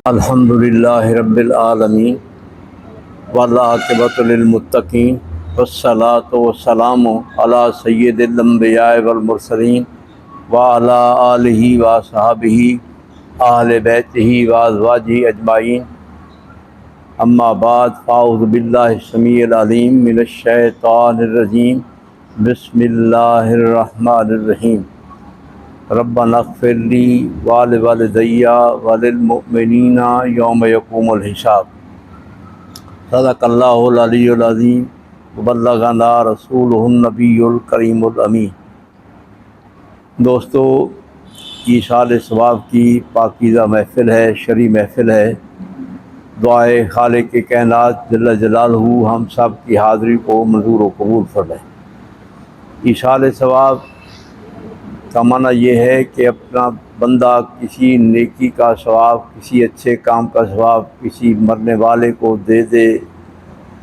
الحمدللہ رب العالمین والعاقبۃ للمتقین والصلاۃ والسلام علی سید الانبیاء والمرسلین وعلی آلہ وصحبہ اہل بیتہ وازواجہ اجمعین اما بعد فاعوذ باللہ السمیع العلیم من الشیطان الرجیم بسم اللہ الرحمن الرحیم ربنا اغفر لی ولوالدی وللمؤمنین یوم یقوم الحساب۔ صدق اللہ العلی العظیم وبلغنا رسولہ النبی الکریم الامین۔ دوستو، ایصال ثواب کی پاکیزہ محفل ہے، شرعی محفل ہے۔ دعائے خالق کائنات جل جلالہ ہم سب کی حاضری کو منظور و قبول فرمائے۔ ایصال ثواب کا معنی یہ ہے کہ اپنا بندہ کسی نیکی کا ثواب، کسی اچھے کام کا ثواب کسی مرنے والے کو دے دے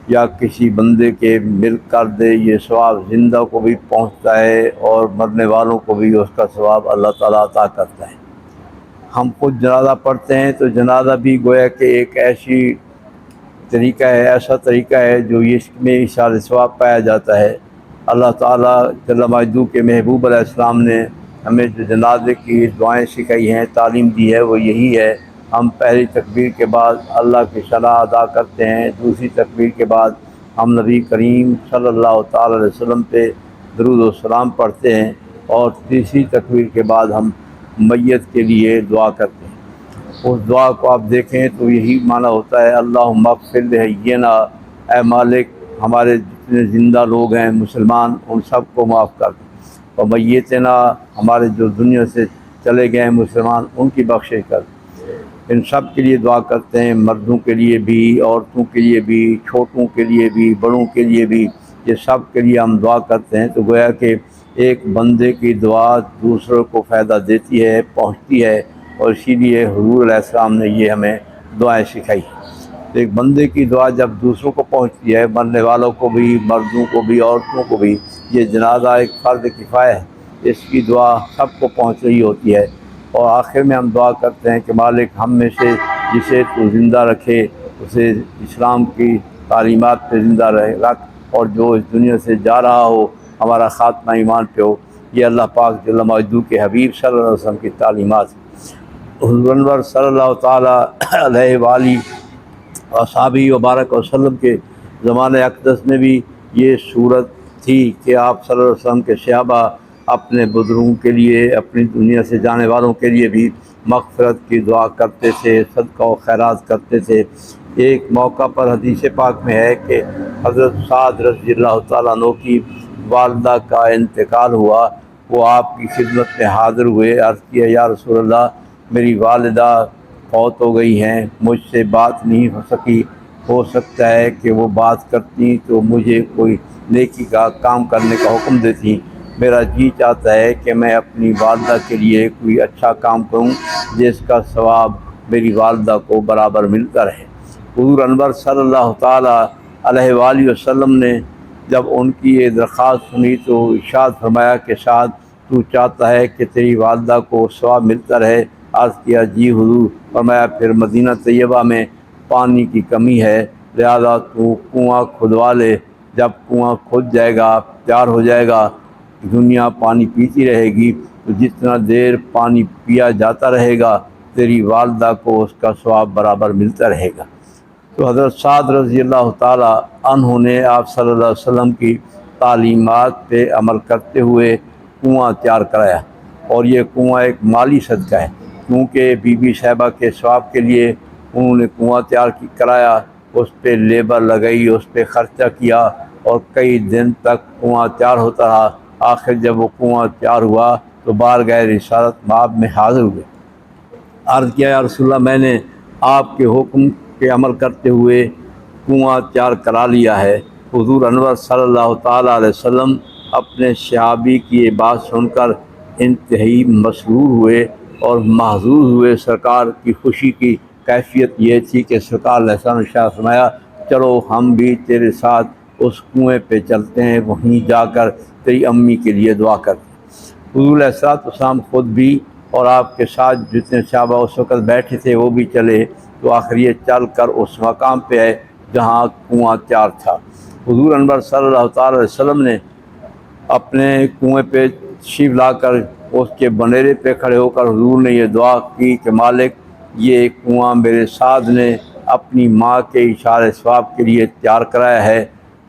یا کسی بندے کے مل کر دے، یہ ثواب زندہ کو بھی پہنچتا ہے اور مرنے والوں کو بھی اس کا ثواب اللہ تعالیٰ عطا کرتا ہے۔ ہم خود جنازہ پڑھتے ہیں تو جنازہ بھی گویا کہ ایک ایسا طریقہ ہے جو اس میں ایصال ثواب پایا جاتا ہے۔ اللہ تعالیٰ جل مجدہ کے محبوب علیہ السلام نے ہمیں جو جنازے کی دعائیں سکھائی ہیں، تعلیم دی ہے، وہ یہی ہے۔ ہم پہلی تکبیر کے بعد اللہ کی صلاح ادا کرتے ہیں، دوسری تکبیر کے بعد ہم نبی کریم صلی اللہ تعالی علیہ وسلم پہ درود و سلام پڑھتے ہیں، اور تیسری تکبیر کے بعد ہم میت کے لیے دعا کرتے ہیں۔ اس دعا کو آپ دیکھیں تو یہی معنی ہوتا ہے، اللہم اغفر لحینا، اے مالک ہمارے جتنے زندہ لوگ ہیں مسلمان ان سب کو معاف کر دیں، اور میتنا ہمارے جو دنیا سے چلے گئے ہیں مسلمان ان کی بخشش کر دیں۔ ان سب کے لیے دعا کرتے ہیں، مردوں کے لیے بھی، عورتوں کے لیے بھی، چھوٹوں کے لیے بھی، بڑوں کے لیے بھی، یہ سب کے لیے ہم دعا کرتے ہیں۔ تو گویا کہ ایک بندے کی دعا دوسروں کو فائدہ دیتی ہے، پہنچتی ہے، اور اسی لیے حضور علیہ السلام نے یہ ہمیں دعائیں سکھائی۔ ایک بندے کی دعا جب دوسروں کو پہنچتی ہے، مرنے والوں کو بھی، مردوں کو بھی، عورتوں کو بھی، یہ جنازہ ایک فرض کفایہ ہے، اس کی دعا سب کو پہنچ رہی ہوتی ہے۔ اور آخر میں ہم دعا کرتے ہیں کہ مالک ہم میں سے جسے تو زندہ رکھے، اسے اسلام کی تعلیمات پہ زندہ رکھ، اور جو اس دنیا سے جا رہا ہو ہمارا خاتمہ ایمان پہ ہو۔ یہ اللہ پاک جل مجدہ کے حبیب صلی اللہ علیہ وسلم کی تعلیمات۔ حضور انور صلی اللہ تعالیٰ علیہ وآلہ وصحبہ وبارک وسلم کے زمانۂ اقدس میں بھی یہ صورت تھی کہ آپ صلی اللہ علیہ وسلم کے صحابہ اپنے بزرگوں کے لیے، اپنی دنیا سے جانے والوں کے لیے بھی مغفرت کی دعا کرتے تھے، صدقہ و خیرات کرتے تھے۔ ایک موقع پر حدیث پاک میں ہے کہ حضرت سعد رضی اللہ تعالیٰ عنہ کی والدہ کا انتقال ہوا، وہ آپ کی خدمت میں حاضر ہوئے، عرض کیا یا رسول اللہ میری والدہ فوت ہو گئی ہیں، مجھ سے بات نہیں ہو سکی، ہو سکتا ہے کہ وہ بات کرتی تو مجھے کوئی نیکی کا کام کرنے کا حکم دیتی۔ میرا جی چاہتا ہے کہ میں اپنی والدہ کے لیے کوئی اچھا کام کروں جس کا ثواب میری والدہ کو برابر ملتا رہے۔ حضور انور صلی اللہ تعالیٰ علیہ وآلہ وسلم نے جب ان کی یہ درخواست سنی تو ارشاد فرمایا کہ سعد تو چاہتا ہے کہ تیری والدہ کو ثواب ملتا رہے؟ عرض کیا جی حضور۔ فرمایا پھر مدینہ طیبہ میں پانی کی کمی ہے، لہذا تو کنواں کھدوا لے، جب کنواں کھد جائے گا، تیار ہو جائے گا، دنیا پانی پیتی رہے گی، تو جتنا دیر پانی پیا جاتا رہے گا تیری والدہ کو اس کا ثواب برابر ملتا رہے گا۔ تو حضرت سعد رضی اللہ تعالیٰ عنہ نے آپ صلی اللہ علیہ وسلم کی تعلیمات پہ عمل کرتے ہوئے کنواں تیار کرایا، اور یہ کنواں ایک مالی صدقہ ہے، کیونکہ بی بی صاحبہ کے ثواب کے لیے انہوں نے کنواں تیار کرایا، اس پہ لیبر لگائی، اس پہ خرچہ کیا، اور کئی دن تک کنواں تیار ہوتا رہا۔ آخر جب وہ کنواں تیار ہوا تو بارگاہ رسالت مآب میں حاضر ہوئے۔ عرض کیا یا رسول اللہ میں نے آپ کے حکم کے عمل کرتے ہوئے کنواں تیار کرا لیا ہے۔ حضور انور صلی اللہ تعالیٰ علیہ وسلم اپنے صحابی کی یہ بات سن کر انتہائی مسرور ہوئے اور محظوظ ہوئے۔ سرکار کی خوشی کی کیفیت یہ تھی کہ سرکار علیہ السلام نے ارشاد فرمایا چلو ہم بھی تیرے ساتھ اس کنویں پہ چلتے ہیں، وہیں جا کر تیری امی کے لیے دعا کرتے ہیں۔ حضور علیہ السلام خود بھی اور آپ کے ساتھ جتنے صحابہ اس وقت بیٹھے تھے وہ بھی چلے، تو آخر یہ چل کر اس مقام پہ آئے جہاں کنواں تیار تھا۔ حضور انور صلی اللہ تعالی علیہ وسلم نے اپنے کنویں پہ تشریف لا کر اس کے بنیرے پہ کھڑے ہو کر حضور نے یہ دعا کی کہ مالک، یہ کنواں میرے سعد نے اپنی ماں کے اشارے ثواب کے لیے تیار کرایا ہے،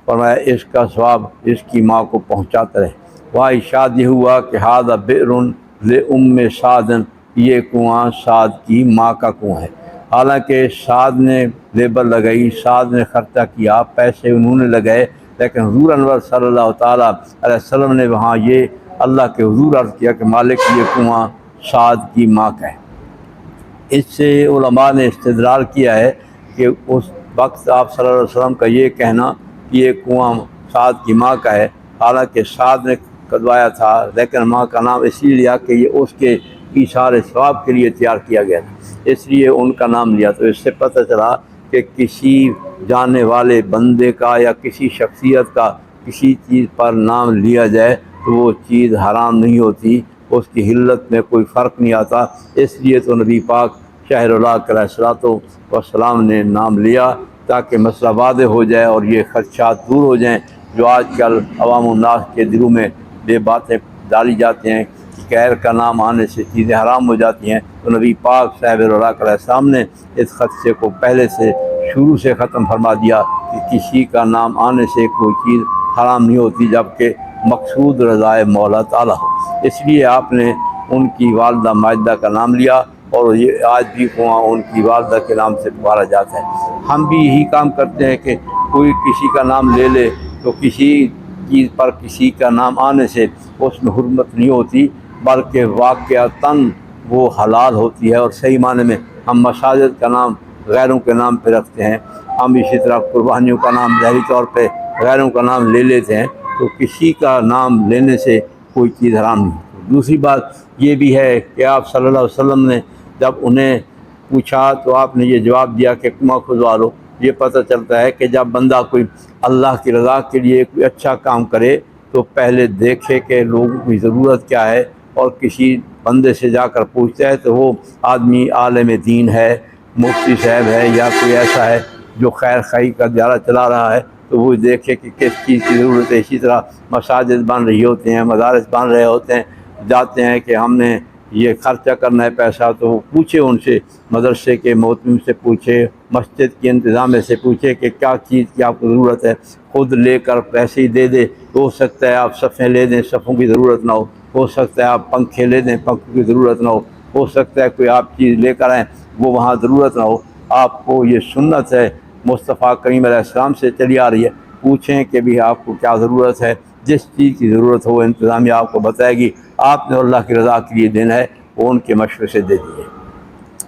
فرمایا اس کا ثواب اس کی ماں کو پہنچاتا رہے۔ وہاں ارشاد یہ ہوا کہ ھذا بئر لأم سعد، یہ کنواں سعد کی ماں کا کنواں ہے۔ حالانکہ سعد نے لیبر لگائی، سعد نے خرچہ کیا، پیسے انہوں نے لگائے، لیکن حضور انور صلی اللہ تعالیٰ علیہ وسلم نے وہاں یہ اللہ کے حضور عرض کیا کہ مالک، یہ کنواں سعد کی ماں کا ہے۔ اس سے علماء نے استدلال کیا ہے کہ اس وقت آپ صلی اللہ علیہ وسلم کا یہ کہنا کہ یہ کنواں سعد کی ماں کا ہے، حالانکہ سعد نے کھدوایا تھا، لیکن ماں کا نام اسی لیے لیا کہ یہ اس کے ایثار ثواب کے لیے تیار کیا گیا تھا، اس لیے ان کا نام لیا۔ تو اس سے پتہ چلا کہ کسی جانے والے بندے کا یا کسی شخصیت کا کسی چیز پر نام لیا جائے تو وہ چیز حرام نہیں ہوتی، اس کی حلت میں کوئی فرق نہیں آتا۔ اس لیے تو نبی پاک شاہ اللہ علیہ الصلوۃ والسلام نے نام لیا تاکہ مسئلہ واضح ہو جائے اور یہ خدشات دور ہو جائیں جو آج کل عوام الناس کے دلوں میں یہ باتیں ڈالی جاتی ہیں کہ غیر کا نام آنے سے چیزیں حرام ہو جاتی ہیں۔ تو نبی پاک صاحب علیہ السلام نے اس خدشے کو پہلے سے شروع سے ختم فرما دیا کہ کسی کا نام آنے سے کوئی چیز حرام نہیں ہوتی جبکہ مقصود رضائے مولا تعالیٰ ہو۔ اس لیے آپ نے ان کی والدہ ماجدہ کا نام لیا، اور یہ آج بھی کنواں ان کی والدہ کے نام سے پکارا جاتا ہے۔ ہم بھی یہی کام کرتے ہیں کہ کوئی کسی کا نام لے لے تو کسی چیز پر کسی کا نام آنے سے اس میں حرمت نہیں ہوتی، بلکہ واقعتاً وہ حلال ہوتی ہے۔ اور صحیح معنی میں ہم مساجد کا نام غیروں کے نام پہ رکھتے ہیں، ہم اسی طرح قربانیوں کا نام ظاہری طور پہ غیروں کا نام لے لیتے ہیں، تو کسی کا نام لینے سے کوئی چیز حرام نہیں ہوتی۔ دوسری بات یہ بھی ہے کہ آپ صلی اللہ علیہ وسلم نے جب انہیں پوچھا تو آپ نے یہ جواب دیا کہ کنواں کھدوا لو۔ یہ پتہ چلتا ہے کہ جب بندہ کوئی اللہ کی رضا کے لیے کوئی اچھا کام کرے تو پہلے دیکھے کہ لوگوں کی ضرورت کیا ہے، اور کسی بندے سے جا کر پوچھتا ہے تو وہ آدمی عالم دین ہے، مفتی صاحب ہے، یا کوئی ایسا ہے جو خیر خواہی کا ادارہ چلا رہا ہے، تو وہ دیکھے کہ کس چیز کی ضرورت ہے۔ اسی طرح مساجد بن رہی ہوتے ہیں، مدارس بن رہے ہوتے ہیں، جاتے ہیں کہ ہم نے یہ خرچہ کرنا ہے پیسہ، تو وہ پوچھے ان سے، مدرسے کے محتمم سے پوچھے، مسجد کے انتظامیہ سے پوچھے کہ کیا چیز کی آپ کو ضرورت ہے۔ خود لے کر پیسے ہی دے دے تو ہو سکتا ہے آپ صفیں لے دیں، صفوں کی ضرورت نہ ہو سکتا ہے آپ پنکھے لے دیں، پنکھوں کی ضرورت نہ ہو سکتا ہے کوئی آپ چیز لے کر آئیں وہ وہاں ضرورت نہ ہو۔ آپ کو یہ سنت ہے مصطفیٰ کریم علیہ السلام سے چلی آ رہی ہے، پوچھیں کہ بھی آپ کو کیا ضرورت ہے، جس چیز کی ضرورت ہو انتظامیہ آپ کو بتائے گی، آپ نے اللہ کی رضا کے لیے دینا ہے، وہ ان کے مشورے سے دے دیجیے۔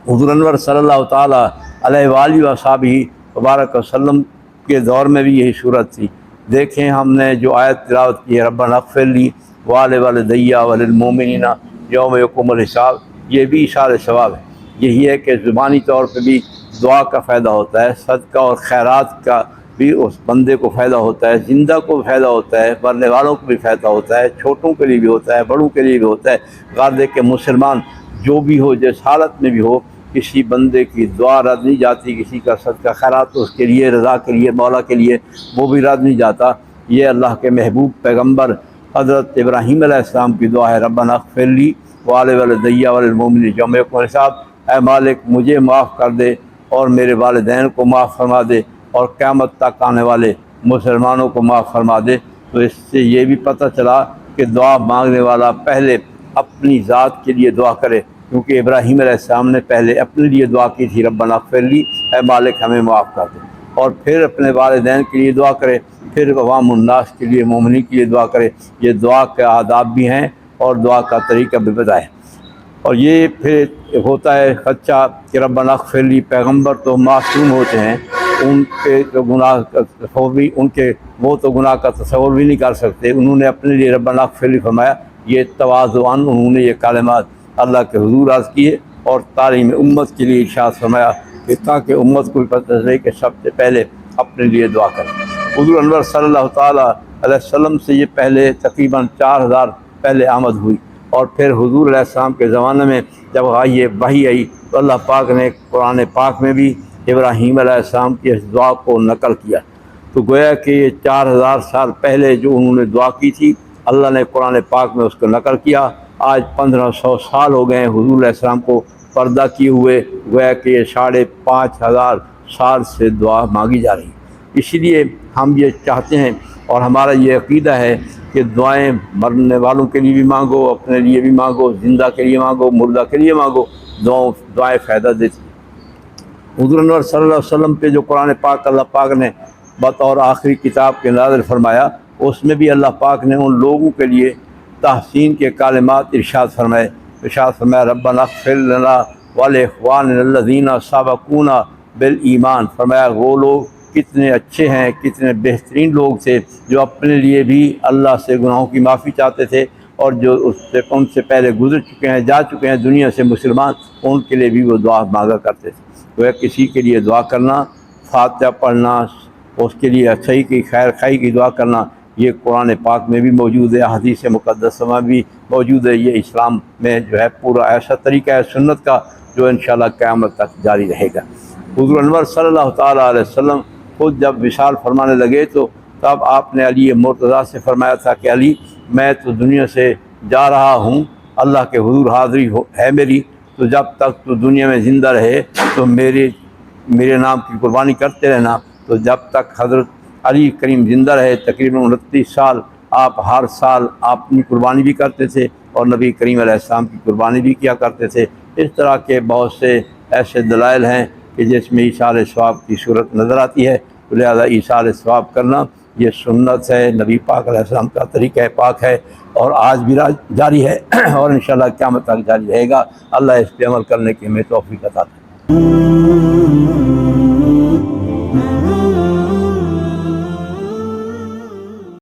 حضور انور صلی اللہ تعالیٰ علیہ وآلہ وصحبہ وبارک وسلم کے دور میں بھی یہی صورت تھی۔ دیکھیں ہم نے جو آیت تلاوت کی ہے، ربنا اغفر لی ولوالدی وللمؤمنین یوم یقوم الحساب، یہ بھی اشارہ ثواب ہے۔ یہی ہے کہ زبانی طور پہ بھی دعا کا فائدہ ہوتا ہے، صدقہ اور خیرات کا بھی اس بندے کو فائدہ ہوتا ہے، زندہ کو بھی فائدہ ہوتا ہے، مرنے والوں کو بھی فائدہ ہوتا ہے، چھوٹوں کے لیے بھی ہوتا ہے، بڑوں کے لیے بھی ہوتا ہے۔ غرض ہے کہ مسلمان جو بھی ہو، جس حالت میں بھی ہو، کسی بندے کی دعا رد نہیں جاتی، کسی کا صدقہ خیرات تو اس کے لیے، رضا کے لیے، مولا کے لیے، وہ بھی رد نہیں جاتا۔ یہ اللہ کے محبوب پیغمبر حضرت ابراہیم علیہ السلام کی دعا ہے، ربنا اغفر لی ولوالدی وللمؤمنین یوم یقوم الحساب، اے مالک مجھے معاف کر دے اور میرے والدین کو معاف فرما دے اور قیامت تک آنے والے مسلمانوں کو معاف فرما دے۔ تو اس سے یہ بھی پتہ چلا کہ دعا مانگنے والا پہلے اپنی ذات کے لیے دعا کرے، کیونکہ ابراہیم علیہ السلام نے پہلے اپنے لیے دعا کی تھی، ربنا اغفر لی، اے مالک ہمیں معاف کر دے، اور پھر اپنے والدین کے لیے دعا کرے، پھر عوام الناس کے لیے، مومنین کے لیے دعا کرے۔ یہ دعا کے آداب بھی ہیں اور دعا کا طریقہ بھی بتائے۔ اور یہ پھر ہوتا ہے خدشہ کہ ربنا اغفر لی، پیغمبر تو معصوم ہوتے ہیں، ان کے جو گناہ کا تصور بھی وہ تو گناہ کا تصور بھی نہیں کر سکتے، انہوں نے اپنے لیے ربنا اغفر لی فرمایا۔ یہ تواضعاً انہوں نے یہ کلمات اللہ کے حضور عرض کیے اور تعلیم امت کے لیے ارشاد فرمایا کہ تاکہ امت کو پتہ چلے کہ سب سے پہلے اپنے لیے دعا کریں۔ حضور انور صلی اللہ تعالیٰ علیہ وسلم سے یہ پہلے تقریباً 4000 پہلے آمد ہوئی، اور پھر حضور علیہ السلام کے زمانے میں جب یہ وحی آئی تو اللہ پاک نے قرآن پاک میں بھی ابراہیم علیہ السلام کی اس دعا کو نقل کیا۔ تو گویا کہ یہ 4000 سال پہلے جو انہوں نے دعا کی تھی اللہ نے قرآن پاک میں اس کو نقل کیا۔ آج 1500 سال ہو گئے ہیں حضور علیہ السلام کو پردہ کیے ہوئے، گویا کہ یہ 5500 سال سے دعا مانگی جا رہی ہے۔ اسی لیے ہم یہ چاہتے ہیں اور ہمارا یہ عقیدہ ہے کہ دعائیں مرنے والوں کے لیے بھی مانگو، اپنے لیے بھی مانگو، زندہ کے لیے مانگو، مردہ کے لیے مانگو، دعائیں فائدہ دیتی ہیں۔ حضور انور صلی اللہ علیہ وسلم پہ جو قرآن پاک اللہ پاک نے بطور آخری کتاب کے نازل فرمایا، اس میں بھی اللہ پاک نے ان لوگوں کے لیے تحسین کے کلمات ارشاد فرمایا ربنا اغفر لنا ولاخواننا الذین سبقونا بالایمان، فرمایا وہ لوگ کتنے اچھے ہیں، کتنے بہترین لوگ تھے جو اپنے لیے بھی اللہ سے گناہوں کی معافی چاہتے تھے، اور جو ان سے پہلے گزر چکے ہیں، جا چکے ہیں دنیا سے مسلمان، ان کے لیے بھی وہ دعا مانگا کرتے تھے۔ وہ کسی کے لیے دعا کرنا، فاتحہ پڑھنا، اس کے لیے اچھائی کی خیر خائی کی دعا کرنا، یہ قرآن پاک میں بھی موجود ہے، حدیث مقدسہ میں بھی موجود ہے۔ یہ اسلام میں جو ہے پورا ایسا طریقہ ہے سنت کا جو انشاءاللہ قیامت تک جاری رہے گا۔ حضور انور صلی اللہ تعالیٰ علیہ وسلم خود جب وصال فرمانے لگے تو تب آپ نے علی مرتضیٰ سے فرمایا تھا کہ علی میں تو دنیا سے جا رہا ہوں، اللہ کے حضور حاضری ہے میری، تو جب تک تو دنیا میں زندہ رہے تو میرے نام کی قربانی کرتے رہنا۔ تو جب تک حضرت علی کریم زندہ رہے تقریباً 29 سال آپ ہر سال آپ اپنی قربانی بھی کرتے تھے اور نبی کریم علیہ السلام کی قربانی بھی کیا کرتے تھے۔ اس طرح کے بہت سے ایسے دلائل ہیں کہ جس میں ایثار ثواب کی صورت نظر آتی ہے، لہذا ایثار ثواب کرنا یہ سنت ہے، نبی پاک علیہ السلام کا طریقہ پاک ہے اور آج بھی جاری ہے اور انشاءاللہ قیامت تک جاری رہے گا۔ اللہ اس پہ عمل کرنے کی ہمیں توفیق عطا کرے۔